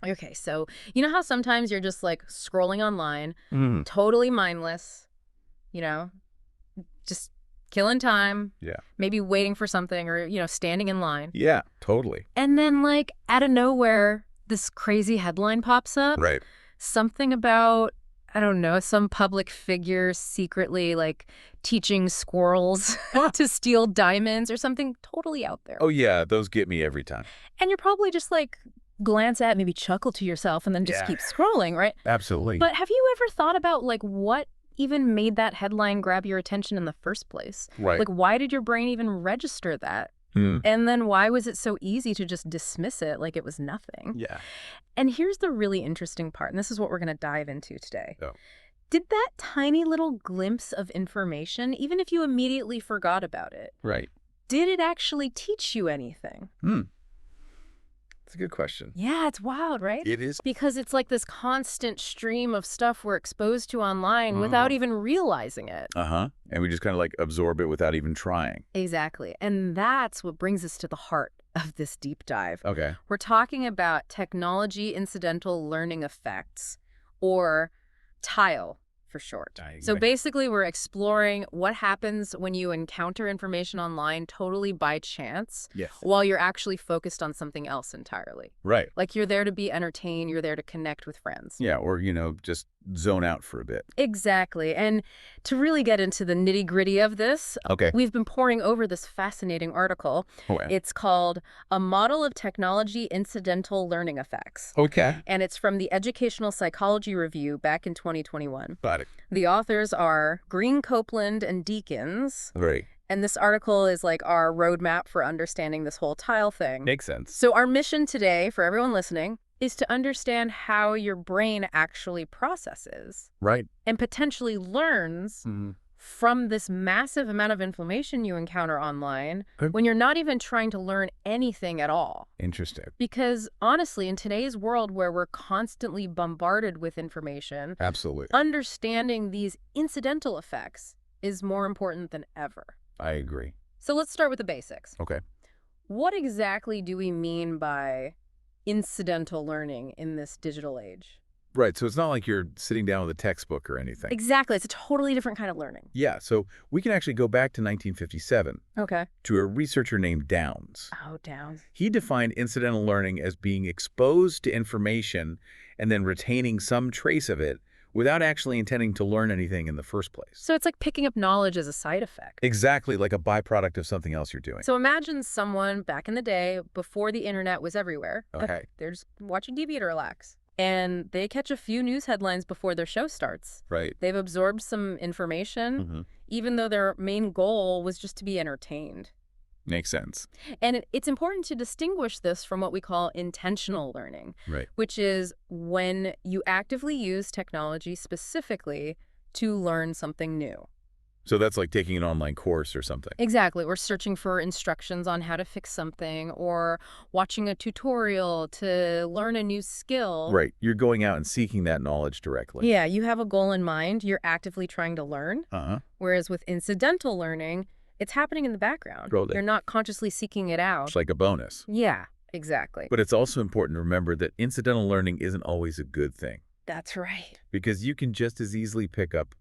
Okay, so you know how sometimes you're just like scrolling online, Mm. totally mindless, you know, just killing time, Yeah. maybe waiting for something or, standing in line. Yeah, totally. And then, like, out of nowhere, this crazy headline pops up. Right. Something about, I don't know, some public figure secretly, like, teaching squirrels to steal diamonds or something totally out there. Oh, yeah, those get me every time. And you're probably just, like, glance at, maybe chuckle to yourself, and then just Yeah. keep scrolling, right? Absolutely. But have you ever thought about, like, what even made that headline grab your attention in the first place? Right. Like, why did your brain even register that? Mm. And then why was it so easy to just dismiss it like it was nothing? Yeah. And here's the really interesting part, and this is what we're going to dive into today. Oh. Did that tiny little glimpse of information, even if you immediately forgot about it, Right. did it actually teach you anything? That's a good question. Yeah, it's wild, right? It is. Because it's like this constant stream of stuff we're exposed to online without even realizing it. Uh-huh. And we just kind of like absorb it without even trying. Exactly. And that's what brings us to the heart of this deep dive. Okay. We're talking about technology incidental learning effects, or TILE for short. So basically, we're exploring what happens when you encounter information online totally by chance, Yes. while you're actually focused on something else entirely. Right. Like, you're there to be entertained, you're there to connect with friends. Yeah, or, just zone out for a bit. Exactly. And to really get into the nitty-gritty of this, Okay. we've been poring over this fascinating article. Okay. It's called A Model of Technology Incidental Learning Effects. Okay. And it's from the Educational Psychology Review back in 2021. Got it. The authors are Green, Copeland, and Deakins. Right. And this article is like our roadmap for understanding this whole tile thing. Makes sense. So our mission today, for everyone listening, is to understand how your brain actually processes Right. and potentially learns from this massive amount of information you encounter online when you're not even trying to learn anything at all. Interesting. Because honestly, in today's world where we're constantly bombarded with information, Absolutely. understanding these incidental effects is more important than ever. I agree. So let's start with the basics. Okay. What exactly do we mean by incidental learning in this digital age? Right. So it's not like you're sitting down with a textbook or anything. Exactly. It's a totally different kind of learning. Yeah. So we can actually go back to 1957 Okay. to a researcher named Downs. Oh, down. He defined incidental learning as being exposed to information and then retaining some trace of it without actually intending to learn anything in the first place. So it's like picking up knowledge as a side effect. Exactly, like a byproduct of something else you're doing. So imagine someone back in the day, before the internet was everywhere. Okay. They're just watching TV to relax. And they catch a few news headlines before their show starts. Right. They've absorbed some information, even though their main goal was just to be entertained. Makes sense. And it's important to distinguish this from what we call intentional learning, Right. which is when you actively use technology specifically to learn something new. So that's like taking an online course or something. Exactly. We're searching for instructions on how to fix something, or watching a tutorial to learn a new skill. Right. You're going out and seeking that knowledge directly. Yeah, you have a goal in mind. You're actively trying to learn. Uh-huh. Whereas with incidental learning, it's happening in the background. Totally. You're not consciously seeking it out. It's like a bonus. Yeah, exactly. But it's also important to remember that incidental learning isn't always a good thing, That's right. because you can just as easily pick up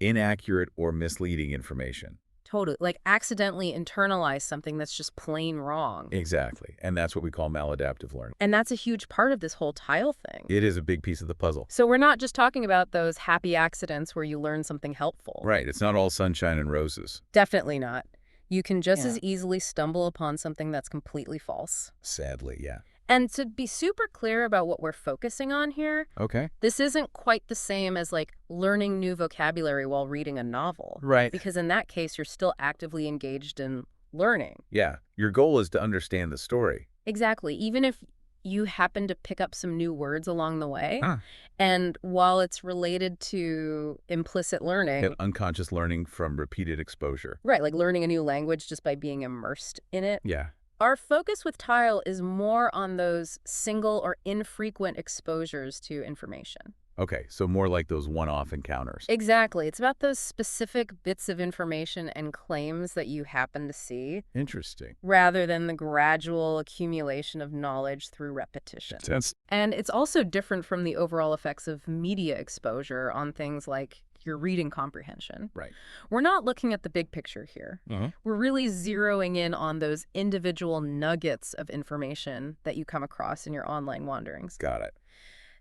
inaccurate or misleading information. Totally. Like accidentally internalize something that's just plain wrong. Exactly. And that's what we call maladaptive learning. And that's a huge part of this whole tile thing. It is a big piece of the puzzle. So we're not just talking about those happy accidents where you learn something helpful. Right. It's not all sunshine and roses. Definitely not. You can just Yeah. as easily stumble upon something that's completely false. Sadly, yeah. And to be super clear about what we're focusing on here, Okay. this isn't quite the same as like learning new vocabulary while reading a novel. Right. Because in that case, you're still actively engaged in learning. Yeah. Your goal is to understand the story. Exactly. Even if you happen to pick up some new words along the way, Huh. and while it's related to implicit learning, And unconscious learning from repeated exposure. right, like learning a new language just by being immersed in it, Yeah. Our focus with Tile is more on those single or infrequent exposures to information. Okay, so more like those one-off encounters. Exactly. It's about those specific bits of information and claims that you happen to see, Interesting. rather than the gradual accumulation of knowledge through repetition. Sense. And it's also different from the overall effects of media exposure on things like your reading comprehension. Right. We're not looking at the big picture here. We're really zeroing in on those individual nuggets of information that you come across in your online wanderings. Got it.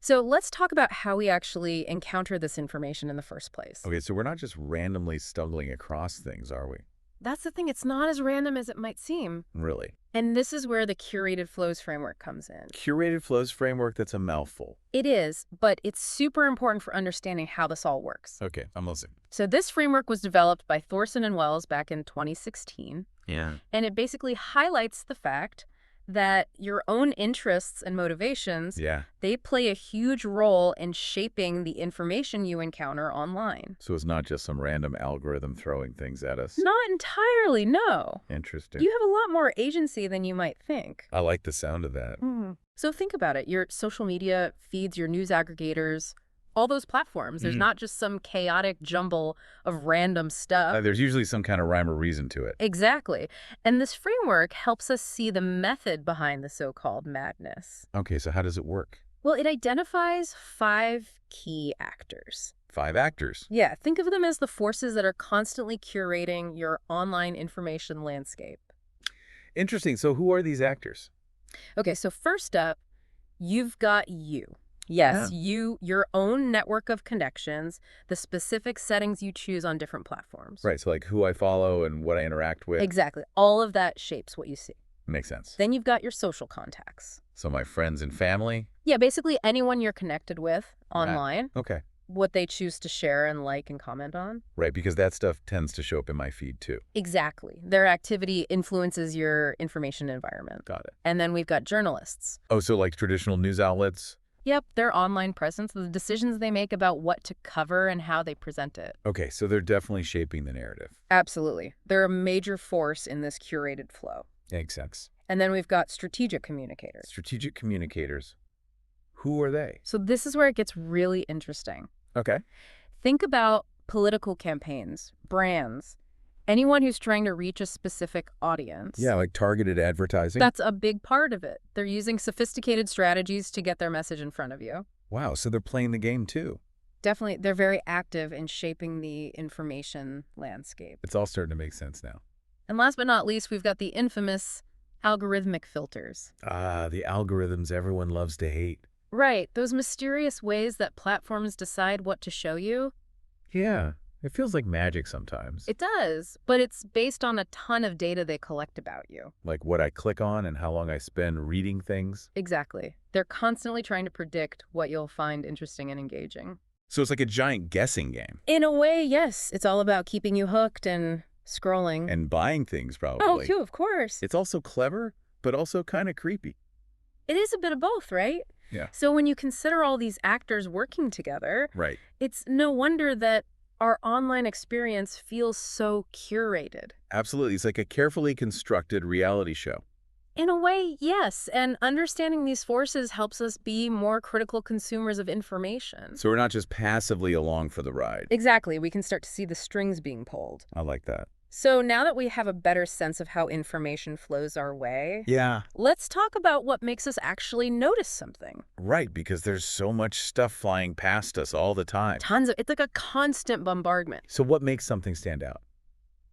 So let's talk about how we actually encounter this information in the first place. Okay, so we're not just randomly stumbling across things, are we? That's the thing. It's not as random as it might seem. Really? And this is where the curated flows framework comes in. Curated flows framework, that's a mouthful. It is, but it's super important for understanding how this all works. Okay, I'm listening. So this framework was developed by Thorson and Wells back in 2016. Yeah. And it basically highlights the fact that your own interests and motivations, they play a huge role in shaping the information you encounter online. So it's not just some random algorithm throwing things at us? Not entirely, no. Interesting. You have a lot more agency than you might think. I like the sound of that. So think about it. Your social media feeds, your news aggregators, all those platforms. There's not just some chaotic jumble of random stuff. There's usually some kind of rhyme or reason to it. Exactly. And this framework helps us see the method behind the so-called madness. Okay, so how does it work? Well, it identifies 5 key actors. 5 actors? Yeah, think of them as the forces that are constantly curating your online information landscape. Interesting. So who are these actors? Okay, so first up, you've got you. Yes, your own network of connections, the specific settings you choose on different platforms. Right, so like who I follow and what I interact with. Exactly. All of that shapes what you see. Makes sense. Then you've got your social contacts. So my friends and family? Yeah, basically anyone you're connected with online. Okay. What they choose to share and like and comment on. Right, because that stuff tends to show up in my feed too. Exactly. Their activity influences your information environment. Got it. And then we've got journalists. Oh, so like traditional news outlets? Yep, their online presence, the decisions they make about what to cover and how they present it. Okay, so they're definitely shaping the narrative. Absolutely. They're a major force in this curated flow. Makes sense. And then we've got strategic communicators. Strategic communicators. Who are they? So this is where it gets really interesting. Okay. Think about political campaigns, brands, anyone who's trying to reach a specific audience. Yeah, like targeted advertising? That's a big part of it. They're using sophisticated strategies to get their message in front of you. Wow, so they're playing the game too. Definitely, they're very active in shaping the information landscape. It's all starting to make sense now. And last but not least, we've got the infamous algorithmic filters. Ah, the algorithms everyone loves to hate. Right, those mysterious ways that platforms decide what to show you. Yeah, it feels like magic sometimes. It does, but it's based on a ton of data they collect about you. Like what I click on and how long I spend reading things. Exactly. They're constantly trying to predict what you'll find interesting and engaging. So it's like a giant guessing game. In a way, yes. It's all about keeping you hooked and scrolling. And buying things, probably. Oh, too, of course. It's also clever, but also kind of creepy. It is a bit of both, right? Yeah. So when you consider all these actors working together, Right. It's no wonder that our online experience feels so curated. Absolutely. It's like a carefully constructed reality show. In a way, yes. And understanding these forces helps us be more critical consumers of information. So we're not just passively along for the ride. Exactly. We can start to see the strings being pulled. I like that. So now that we have a better sense of how information flows our way, Yeah. let's talk about what makes us actually notice something. Right, because there's so much stuff flying past us all the time. It's like a constant bombardment. So what makes something stand out?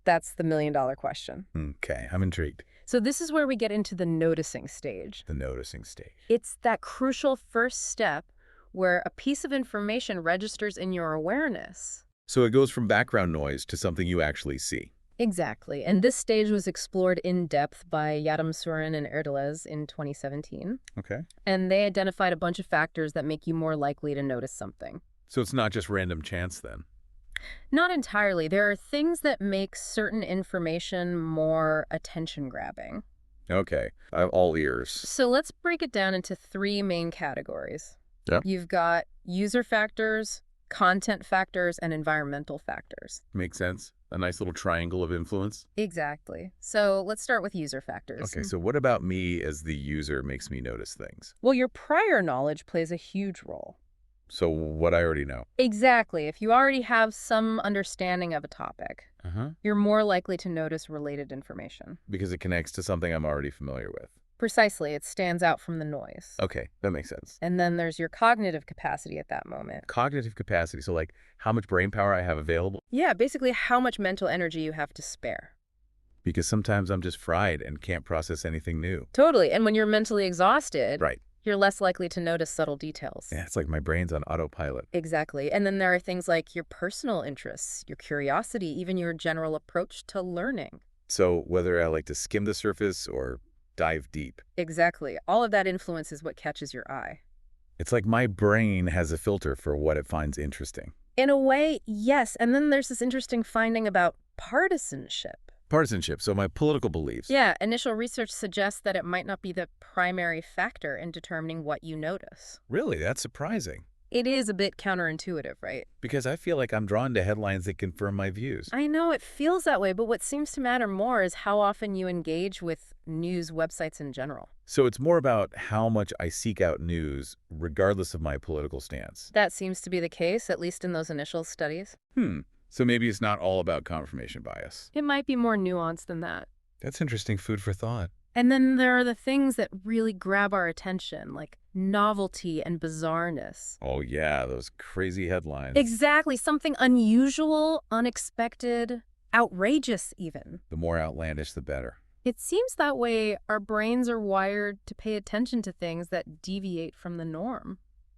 That's the million-dollar question. Okay, I'm intrigued. So this is where we get into the noticing stage. The noticing stage. It's that crucial first step where a piece of information registers in your awareness. So it goes from background noise to something you actually see. Exactly. And this stage was explored in depth by Yadamsurin and Erdelez in 2017. Okay. And they identified a bunch of factors that make you more likely to notice something. So it's not just random chance then? Not entirely. There are things that make certain information more attention-grabbing. Okay. I'm all ears. So let's break it down into 3 main categories. Yeah. You've got user factors, content factors, and environmental factors. Makes sense. A nice little triangle of influence. Exactly. So let's start with user factors. Okay, so what about me as the user makes me notice things? Well, your prior knowledge plays a huge role. So what I already know. Exactly. If you already have some understanding of a topic, Uh-huh. you're more likely to notice related information. Because it connects to something I'm already familiar with. Precisely. It stands out from the noise. Okay, that makes sense. And then there's your cognitive capacity at that moment. Cognitive capacity, so like how much brain power I have available. Yeah, basically how much mental energy you have to spare. Because sometimes I'm just fried and can't process anything new. Totally. And when you're mentally exhausted, Right. you're less likely to notice subtle details. Yeah, it's like my brain's on autopilot. Exactly. And then there are things like your personal interests, your curiosity, even your general approach to learning. So whether I like to skim the surface or dive deep. Exactly. All of that influences what catches your eye. It's like my brain has a filter for what it finds interesting. In a way, yes. And then there's this interesting finding about partisanship. Partisanship, so my political beliefs. Yeah, initial research suggests that it might not be the primary factor in determining what you notice. Really, that's surprising. It is a bit counterintuitive, right? Because I feel like I'm drawn to headlines that confirm my views. I know it feels that way, but what seems to matter more is how often you engage with news websites in general. So it's more about how much I seek out news, regardless of my political stance. That seems to be the case, at least in those initial studies. So maybe it's not all about confirmation bias. It might be more nuanced than that. That's interesting food for thought. And then there are the things that really grab our attention, like novelty and bizarreness. Oh yeah, those crazy headlines. Exactly. Something unusual, unexpected, outrageous even. The more outlandish, the better. It seems that way our brains are wired to pay attention to things that deviate from the norm.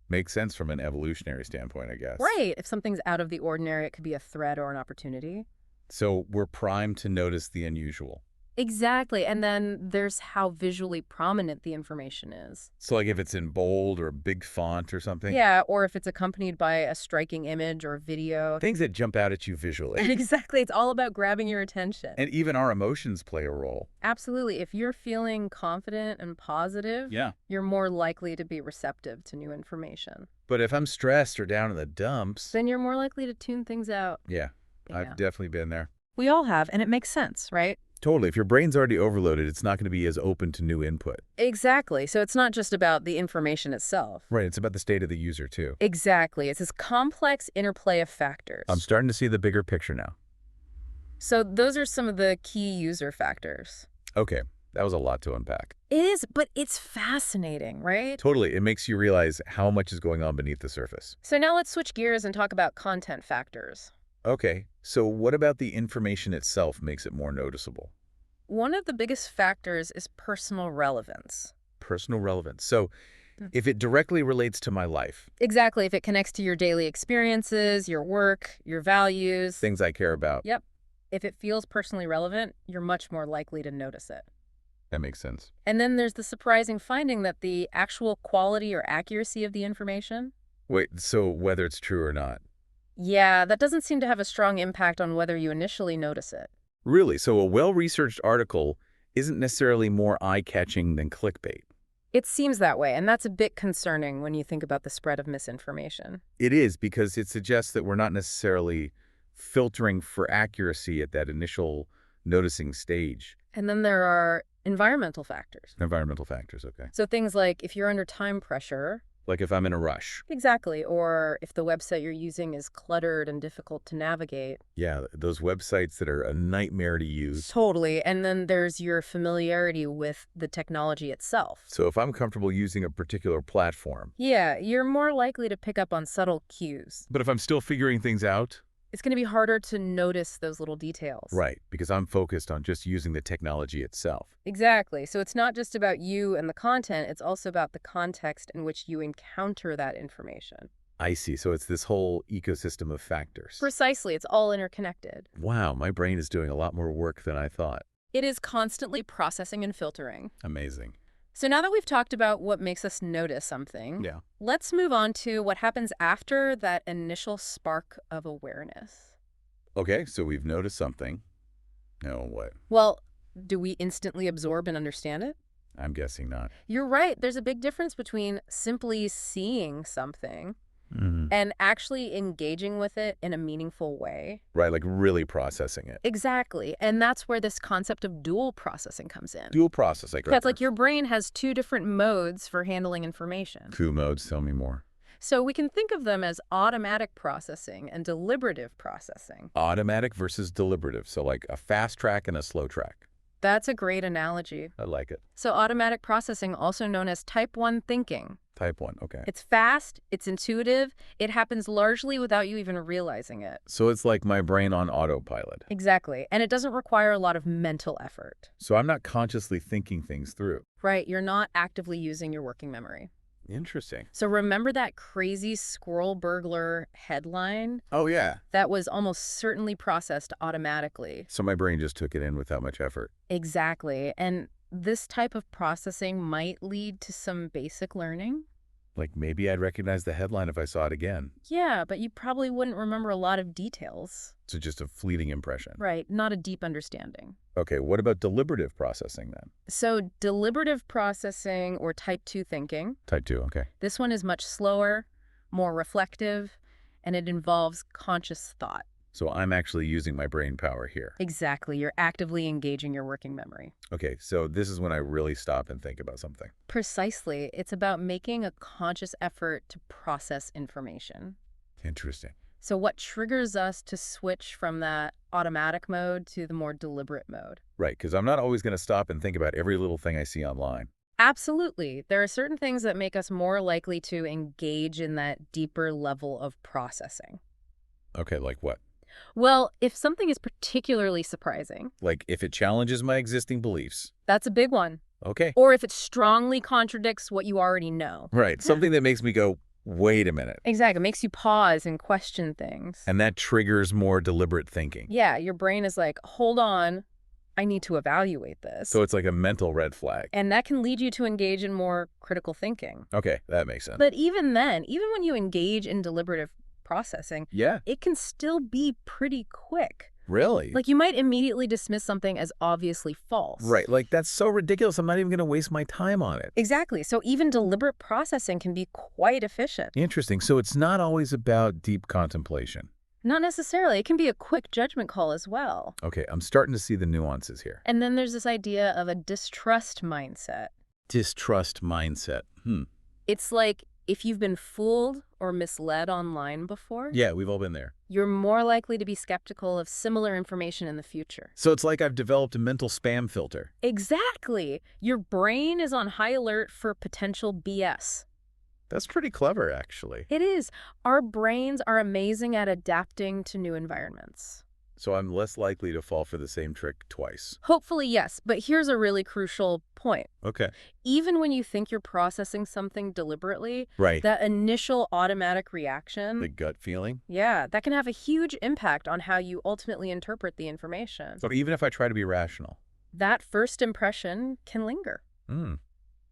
Makes sense from an evolutionary standpoint, I guess. Right. If something's out of the ordinary, it could be a threat or an opportunity. So we're primed to notice the unusual. Exactly. And then there's how visually prominent the information is. So like if it's in bold or big font or something? Yeah, or if it's accompanied by a striking image or video. Things that jump out at you visually. Exactly. It's all about grabbing your attention. And even our emotions play a role. Absolutely. If you're feeling confident and positive, you're more likely to be receptive to new information. But if I'm stressed or down in the dumps, then you're more likely to tune things out. Yeah, I've definitely been there. We all have, and it makes sense, right? Totally. If your brain's already overloaded, it's not going to be as open to new input. Exactly. So it's not just about the information itself. Right. It's about the state of the user, too. Exactly. It's this complex interplay of factors. I'm starting to see the bigger picture now. So those are some of the key user factors. Okay. That was a lot to unpack. It is, but it's fascinating, right? Totally. It makes you realize how much is going on beneath the surface. So now let's switch gears and talk about content factors. Okay. So what about the information itself makes it more noticeable? One of the biggest factors is personal relevance. Personal relevance. So if it directly relates to my life. Exactly. If it connects to your daily experiences, your work, your values. Things I care about. Yep. If it feels personally relevant, you're much more likely to notice it. That makes sense. And then there's the surprising finding that the actual quality or accuracy of the information. Wait, so whether it's true or not? Yeah, that doesn't seem to have a strong impact on whether you initially notice it. Really? So a well-researched article isn't necessarily more eye-catching than clickbait? It seems that way, and that's a bit concerning when you think about the spread of misinformation. It is, because it suggests that we're not necessarily filtering for accuracy at that initial noticing stage. And then there are environmental factors. Environmental factors, okay. So things like if you're under time pressure. Like if I'm in a rush. Exactly. Or if the website you're using is cluttered and difficult to navigate. Yeah, those websites that are a nightmare to use. Totally. And then there's your familiarity with the technology itself. So if I'm comfortable using a particular platform. Yeah, you're more likely to pick up on subtle cues. But if I'm still figuring things out. It's going to be harder to notice those little details. Right, because I'm focused on just using the technology itself. Exactly. So it's not just about you and the content, it's also about the context in which you encounter that information. I see. So it's this whole ecosystem of factors. Precisely. It's all interconnected. Wow, my brain is doing a lot more work than I thought. It is constantly processing and filtering. Amazing. So now that we've talked about what makes us notice something, let's move on to what happens after that initial spark of awareness. Okay, so we've noticed something. Now what? Well, do we instantly absorb and understand it? I'm guessing not. You're right. There's a big difference between simply seeing something Mm. and actually engaging with it in a meaningful way. Right, like really processing it. Exactly. And that's where this concept of dual processing comes in. Dual processing. Yeah, it's like your brain has two different modes for handling information. Two modes, tell me more. So we can think of them as automatic processing and deliberative processing. Automatic versus deliberative, so like a fast track and a slow track. That's a great analogy. I like it. So automatic processing, also known as type 1 thinking. Type 1, okay. It's fast, it's intuitive, it happens largely without you even realizing it. So it's like my brain on autopilot. Exactly. And it doesn't require a lot of mental effort. So I'm not consciously thinking things through. Right, you're not actively using your working memory. Interesting. So remember that crazy squirrel burglar headline? Oh, yeah. That was almost certainly processed automatically. So my brain just took it in without much effort. Exactly. And this type of processing might lead to some basic learning. Like maybe I'd recognize the headline if I saw it again. Yeah, but you probably wouldn't remember a lot of details. So just a fleeting impression. Right, not a deep understanding. Okay, what about deliberative processing then? So deliberative processing, or type 2 thinking, Type 2, okay. this one is much slower, more reflective, and it involves conscious thought. So I'm actually using my brain power here. Exactly, you're actively engaging your working memory. Okay, so this is when I really stop and think about something. Precisely, it's about making a conscious effort to process information. Interesting. So what triggers us to switch from that automatic mode to the more deliberate mode? Right, because I'm not always going to stop and think about every little thing I see online. Absolutely. There are certain things that make us more likely to engage in that deeper level of processing. Okay, like what? Well, if something is particularly surprising, Like if it challenges my existing beliefs. that's a big one. Okay. Or if it strongly contradicts what you already know. Right, something that makes me go, wait a minute. Exactly. It makes you pause and question things. And that triggers more deliberate thinking. Yeah, your brain is like, hold on, I need to evaluate this. So it's like a mental red flag. And that can lead you to engage in more critical thinking. Okay, that makes sense. But even then, even when you engage in deliberative processing, Yeah, it can still be pretty quick. really? Like you might immediately dismiss something as obviously false. Right, like that's so ridiculous, I'm not even going to waste my time on it. Exactly. So even deliberate processing can be quite efficient. Interesting, so it's not always about deep contemplation. Not necessarily. It can be a quick judgment call as well. Okay, I'm starting to see the nuances here. And then there's this idea of a distrust mindset. Distrust mindset. It's like if you've been fooled or misled online before, Yeah, we've all been there. you're more likely to be skeptical of similar information in the future. So it's like I've developed a mental spam filter. Exactly. Your brain is on high alert for potential BS. That's pretty clever, actually. It is. Our brains are amazing at adapting to new environments. So I'm less likely to fall for the same trick twice. Hopefully, yes. But here's a really crucial point. Okay. Even when you think you're processing something deliberately, Right. that initial automatic reaction, The gut feeling. yeah, that can have a huge impact on how you ultimately interpret the information. So even if I try to be rational. That first impression can linger.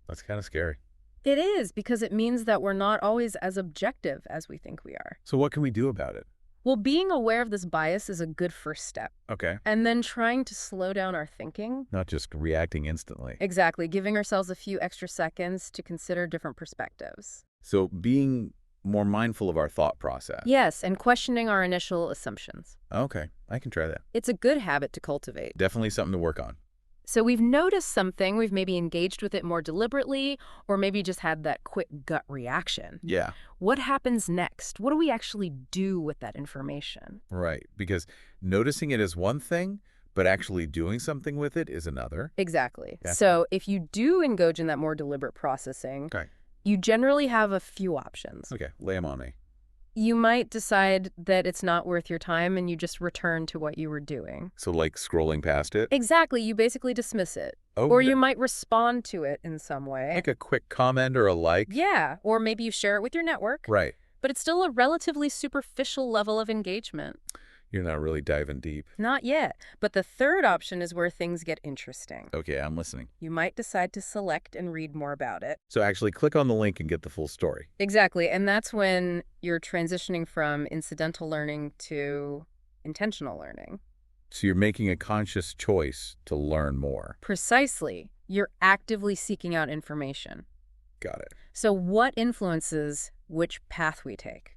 That's kind of scary. It is, because it means that we're not always as objective as we think we are. So what can we do about it? Well, being aware of this bias is a good first step. Okay. And then trying to slow down our thinking. Not just reacting instantly. Exactly, giving ourselves a few extra seconds to consider different perspectives. So being more mindful of our thought process. Yes, and questioning our initial assumptions. Okay, I can try that. It's a good habit to cultivate. Definitely something to work on. So we've noticed something, we've maybe engaged with it more deliberately, or maybe just had that quick gut reaction. Yeah. What happens next? What do we actually do with that information? Right, because noticing it is one thing, but actually doing something with it is another. Exactly. Yeah. So if you do engage in that more deliberate processing, Okay. you generally have a few options. Okay, lay them on me. You might decide that it's not worth your time and you just return to what you were doing. So like scrolling past it? Exactly. You basically dismiss it. Oh, Or yeah. you might respond to it in some way. Like a quick comment or a like? Yeah. Or maybe you share it with your network. Right. But it's still a relatively superficial level of engagement. You're not really diving deep. Not yet. But the third option is where things get interesting. Okay, I'm listening. You might decide to select and read more about it. So actually click on the link and get the full story. Exactly. And that's when you're transitioning from incidental learning to intentional learning. So you're making a conscious choice to learn more. Precisely. You're actively seeking out information. Got it. So what influences which path we take.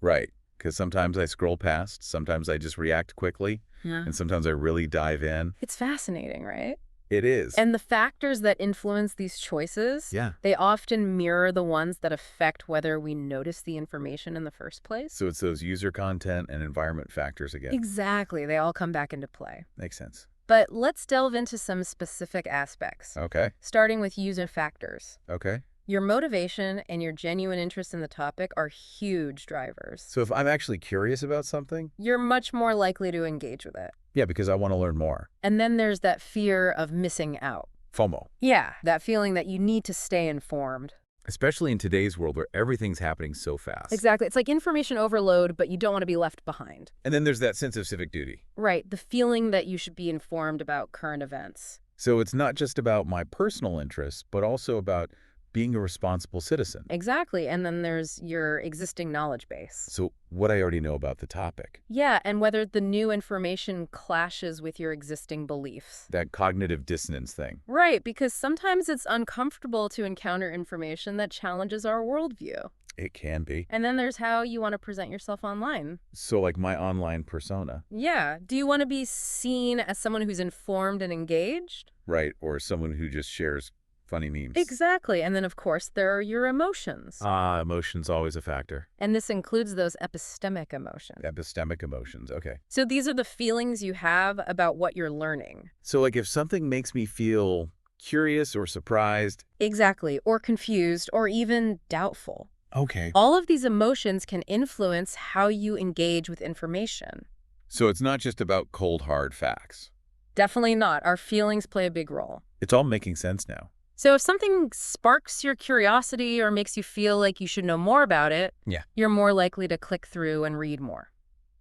Right. Because sometimes I scroll past, sometimes I just react quickly, Yeah. and sometimes I really dive in. It's fascinating, right? It is. And the factors that influence these choices, Yeah. they often mirror the ones that affect whether we notice the information in the first place. So it's those user content and environment factors again. Exactly. They all come back into play. Makes sense. But let's delve into some specific aspects, Okay. starting with user factors. Okay. Your motivation and your genuine interest in the topic are huge drivers. So if I'm actually curious about something, You're much more likely to engage with it. yeah, because I want to learn more. And then there's that fear of missing out. FOMO. Yeah, that feeling that you need to stay informed. Especially in today's world where everything's happening so fast. Exactly. It's like information overload, but you don't want to be left behind. And then there's that sense of civic duty. Right, the feeling that you should be informed about current events. So it's not just about my personal interests, but also about being a responsible citizen. Exactly, and then there's your existing knowledge base. So what I already know about the topic. Yeah, and whether the new information clashes with your existing beliefs. That cognitive dissonance thing. Right, because sometimes it's uncomfortable to encounter information that challenges our worldview. It can be. And then there's how you want to present yourself online. So like my online persona. Yeah, do you want to be seen as someone who's informed and engaged? Right, or someone who just shares funny memes. Exactly, and then of course there are your emotions. Emotions always a factor. And this includes those epistemic emotions. Epistemic emotions, okay. So these are the feelings you have about what you're learning. So like if something makes me feel curious or surprised. Exactly, or confused, or even doubtful. Okay. All of these emotions can influence how you engage with information. So it's not just about cold, hard facts. Definitely not. Our feelings play a big role. It's all making sense now. So if something sparks your curiosity or makes you feel like you should know more about it, Yeah. you're more likely to click through and read more.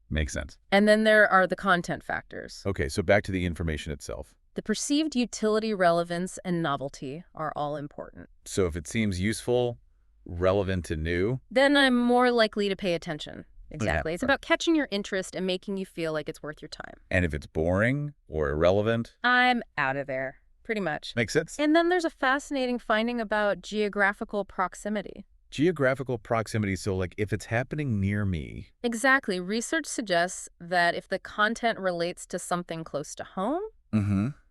Makes sense. And then there are the content factors. Okay, so back to the information itself. The perceived utility, relevance, and novelty are all important. So if it seems useful, relevant, and new. Then I'm more likely to pay attention. Exactly. Yeah. It's about catching your interest and making you feel like it's worth your time. And if it's boring or irrelevant. I'm out of there. Pretty much. Makes sense. And then there's a fascinating finding about geographical proximity. Geographical proximity, so like if it's happening near me. Exactly. Research suggests that if the content relates to something close to home,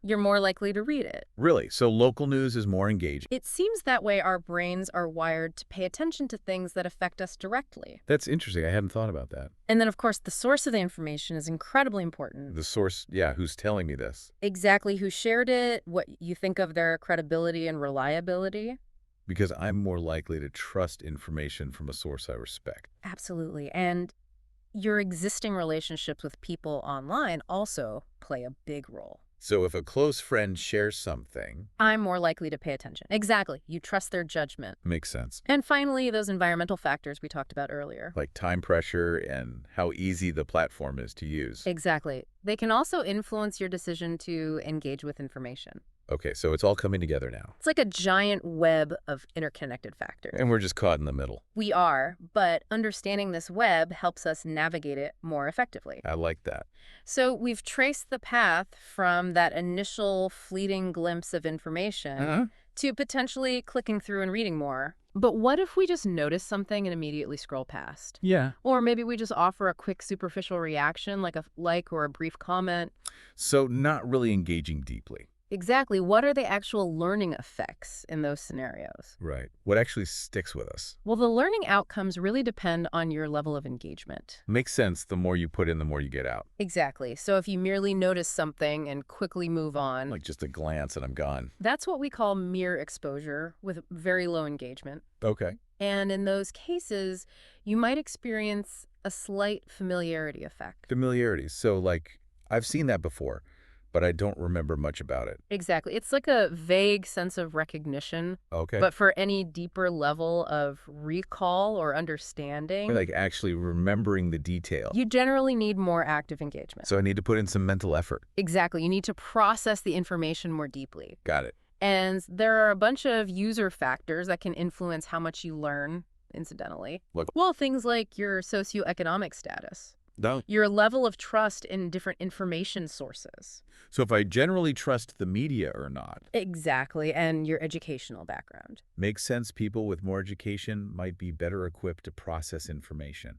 you're more likely to read it. Really? So local news is more engaging. It seems that way our brains are wired to pay attention to things that affect us directly. That's interesting. I hadn't thought about that. And then, of course, the source of the information is incredibly important. The source, yeah, who's telling me this? Exactly who shared it, what you think of their credibility and reliability. Because I'm more likely to trust information from a source I respect. Absolutely. And your existing relationships with people online also play a big role. So if a close friend shares something. I'm more likely to pay attention. Exactly. You trust their judgment. Makes sense. And finally, those environmental factors we talked about earlier. Like time pressure and how easy the platform is to use. Exactly. They can also influence your decision to engage with information. Okay, so it's all coming together now. It's like a giant web of interconnected factors. And we're just caught in the middle. We are, but understanding this web helps us navigate it more effectively. I like that. So we've traced the path from that initial fleeting glimpse of information to potentially clicking through and reading more. But what if we just notice something and immediately scroll past? Yeah. Or maybe we just offer a quick superficial reaction, like a like or a brief comment. So not really engaging deeply. Exactly. What are the actual learning effects in those scenarios? Right. What actually sticks with us? Well, the learning outcomes really depend on your level of engagement. Makes sense. The more you put in, the more you get out. Exactly. So if you merely notice something and quickly move on, Like just a glance and I'm gone. that's what we call mere exposure with very low engagement. Okay. And in those cases, you might experience a slight familiarity effect. Familiarity. So like I've seen that before, but I don't remember much about it. Exactly. It's like a vague sense of recognition. Okay. But for any deeper level of recall or understanding, Like actually remembering the detail. you generally need more active engagement. So I need to put in some mental effort. Exactly. You need to process the information more deeply. Got it. And there are a bunch of user factors that can influence how much you learn, incidentally. Like- Well, things like your socioeconomic status. No. your level of trust in different information sources. So if I generally trust the media or not, Exactly, and your educational background. makes sense people with more education might be better equipped to process information.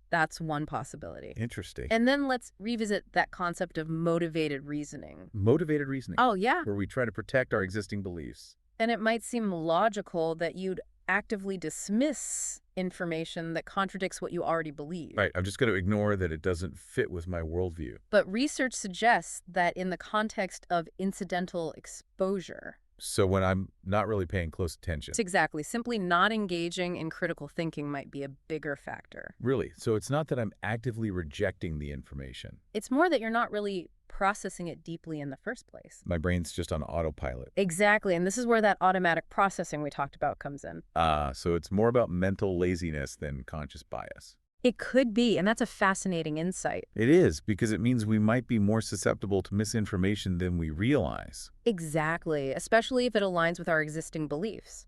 That's one possibility. Interesting. And then let's revisit that concept of motivated reasoning. Motivated reasoning, Oh, yeah. where we try to protect our existing beliefs. And it might seem logical that you'd actively dismiss information that contradicts what you already believe. Right, I'm just going to ignore that it doesn't fit with my worldview. But research suggests that in the context of incidental exposure, So when I'm not really paying close attention. it's exactly, simply not engaging in critical thinking might be a bigger factor. Really? So it's not that I'm actively rejecting the information. It's more that you're not really processing it deeply in the first place. My brain's just on autopilot. Exactly, and this is where that automatic processing we talked about comes in. So it's more about mental laziness than conscious bias. It could be, and that's a fascinating insight. It is, because it means we might be more susceptible to misinformation than we realize. Exactly, especially if it aligns with our existing beliefs.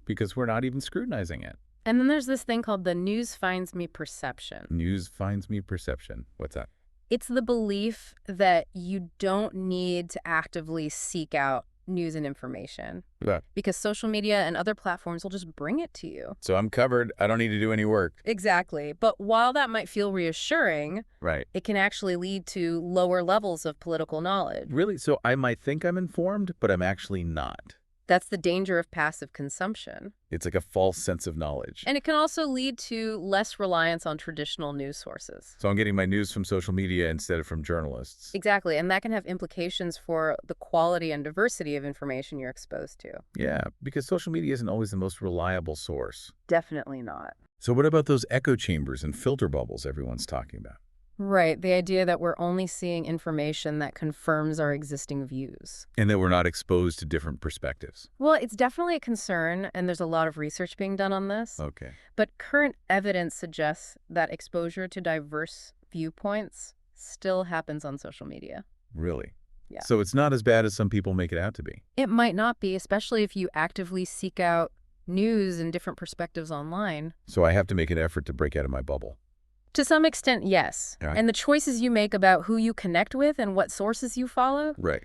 Because we're not even scrutinizing it. And then there's this thing called the news finds me perception. News finds me perception. What's that? It's the belief that you don't need to actively seek out news and information Yeah. because social media and other platforms will just bring it to you. So I'm covered. I don't need to do any work. Exactly. But while that might feel reassuring, Right. it can actually lead to lower levels of political knowledge. Really? So I might think I'm informed, but I'm actually not. That's the danger of passive consumption. It's like a false sense of knowledge. And it can also lead to less reliance on traditional news sources. So I'm getting my news from social media instead of from journalists. Exactly, and that can have implications for the quality and diversity of information you're exposed to. Yeah, because social media isn't always the most reliable source. Definitely not. So what about those echo chambers and filter bubbles everyone's talking about? Right, the idea that we're only seeing information that confirms our existing views. And that we're not exposed to different perspectives. Well, it's definitely a concern, and there's a lot of research being done on this. Okay. But current evidence suggests that exposure to diverse viewpoints still happens on social media. Really? Yeah. So it's not as bad as some people make it out to be. It might not be, especially if you actively seek out news and different perspectives online. So I have to make an effort to break out of my bubble. To some extent, yes. Right. And the choices you make about who you connect with and what sources you follow, Right.